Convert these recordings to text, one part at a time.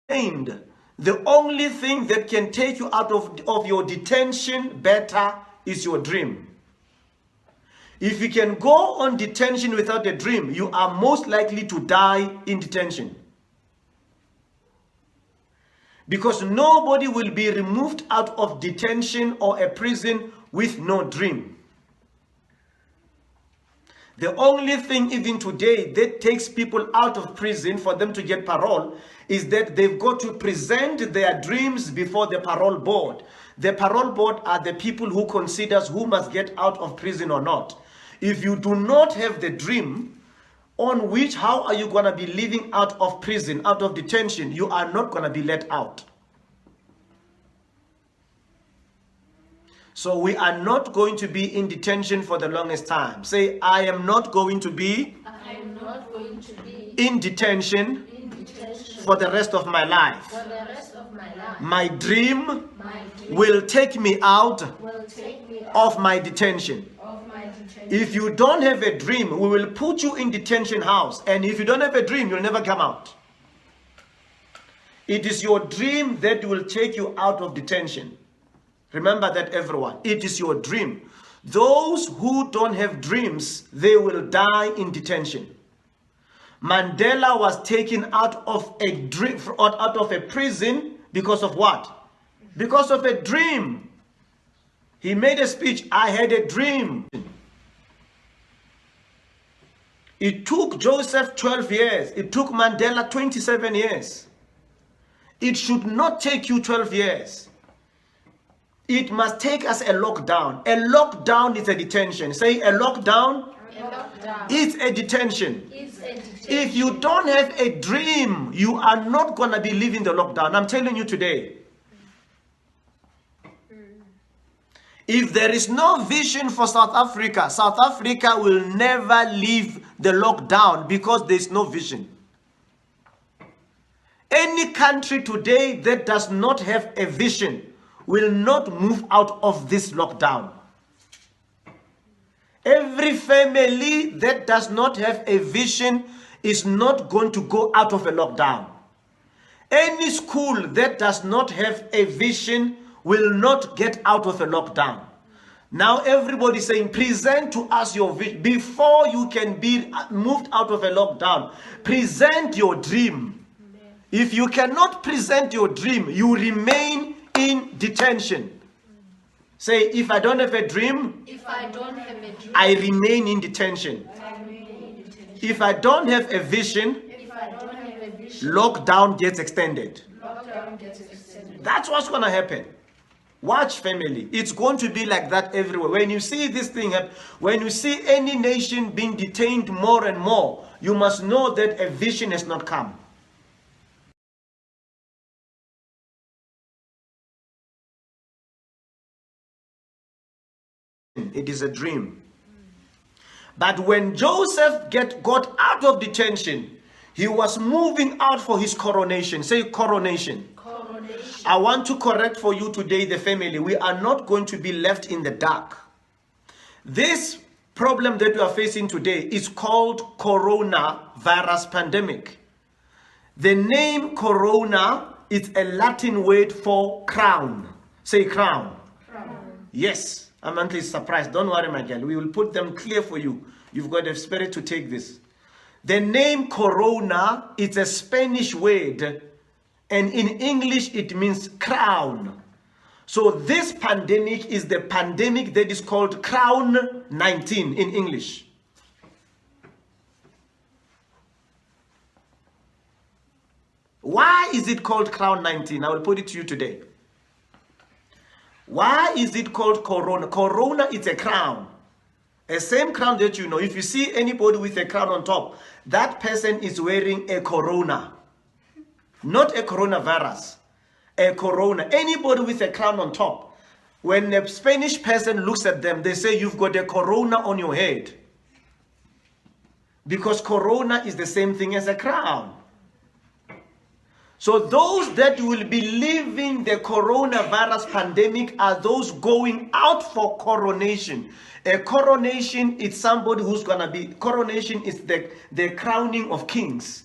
And the only thing that can take you out of your detention better is your dream. If you can go on detention without a dream, you are most likely to die in detention. Because nobody will be removed out of detention or a prison with no dream. The only thing even today that takes people out of prison for them to get parole is that they've got to present their dreams before the parole board. The parole board are the people who considers who must get out of prison or not. If you do not have the dream on which, how are you going to be living out of prison, out of detention? You are not going to be let out. So we are not going to be in detention for the longest time. Say, I am not going to be in detention for the rest of my life. My dream will take me out of my detention. If you don't have a dream, we will put you in detention house. And if you don't have a dream, you'll never come out. It is your dream that will take you out of detention. Remember that, everyone. It is your dream. Those who don't have dreams, they will die in detention. Mandela was taken out of a prison because of what? Because of a dream. He made a speech, I had a dream. It took Joseph 12 years. It took Mandela 27 years. It should not take you 12 years. It must take us a lockdown. A lockdown is a detention. Say, a lockdown is a detention. If you don't have a dream, you are not going to be living the lockdown. I'm telling you today. If there is no vision for South Africa will never leave the lockdown because there is no vision. Any country today that does not have a vision will not move out of this lockdown. Every family that does not have a vision is not going to go out of a lockdown. Any school that does not have a vision will not get out of a lockdown. Now everybody is saying, present to us your vision. Before you can be moved out of a lockdown, present your dream. If you cannot present your dream, you remain in detention. Say, if I don't have a dream, I remain in detention. If I don't have a vision, lockdown gets extended. That's what's going to happen. Watch, family. It's going to be like that everywhere. When you see this thing happen, when you see any nation being detained more and more, you must know that a vision has not come. It is a dream. But when Joseph got out of detention, he was moving out for his coronation. Say coronation. I want to correct for you today, the family. We are not going to be left in the dark. This problem that we are facing today is called coronavirus pandemic. The name corona is a Latin word for crown. Say crown. Yes, I'm at least surprised. Don't worry, my girl. We will put them clear for you. You've got a spirit to take this. The name corona is a Spanish word, and in English it means crown. So this pandemic is the pandemic that is called Crown 19 in English. Why is it called Crown 19? I will put it to you today. Why is it called corona? Corona is a crown. A same crown that you know. If you see anybody with a crown on top, that person is wearing a corona. Not a coronavirus. A corona. Anybody with a crown on top. When a Spanish person looks at them, they say, you've got a corona on your head. Because corona is the same thing as a crown. So those that will be leaving the coronavirus pandemic are those going out for coronation. A coronation is somebody who's going to be, coronation is the crowning of kings.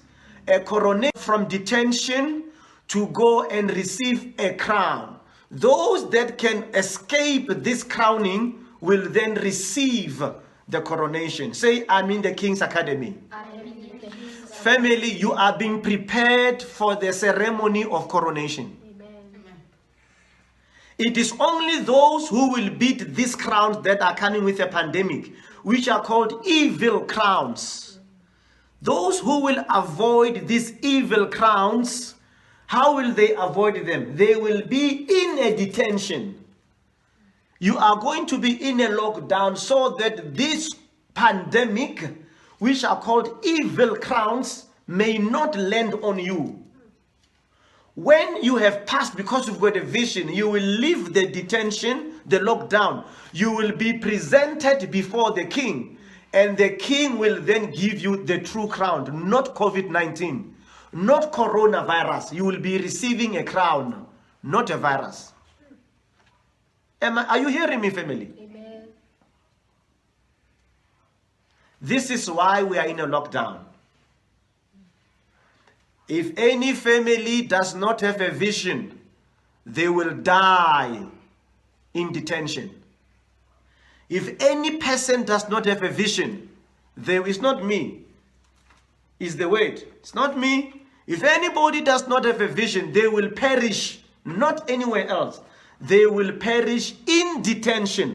A coronation from detention to go and receive a crown. Those that can escape this crowning will then receive the coronation. Say, I'm in the King's Academy. Family, you are being prepared for the ceremony of coronation. It is only those who will beat these crowns that are coming with a pandemic, which are called evil crowns. Those who will avoid these evil crowns, how will they avoid them? They will be in a detention. You are going to be in a lockdown so that this pandemic, which are called evil crowns, may not land on you. When you have passed, because you've got a vision, you will leave the detention, the lockdown. You will be presented before the king, and the king will then give you the true crown, not COVID-19, not coronavirus. You will be receiving a crown, not a virus. Are you hearing me, family? Amen. This is why we are in a lockdown. If any family does not have a vision, they will die in detention. If any person does not have a vision, it's not me, it's the word. It's not me. If anybody does not have a vision, they will perish, not anywhere else. They will perish in detention.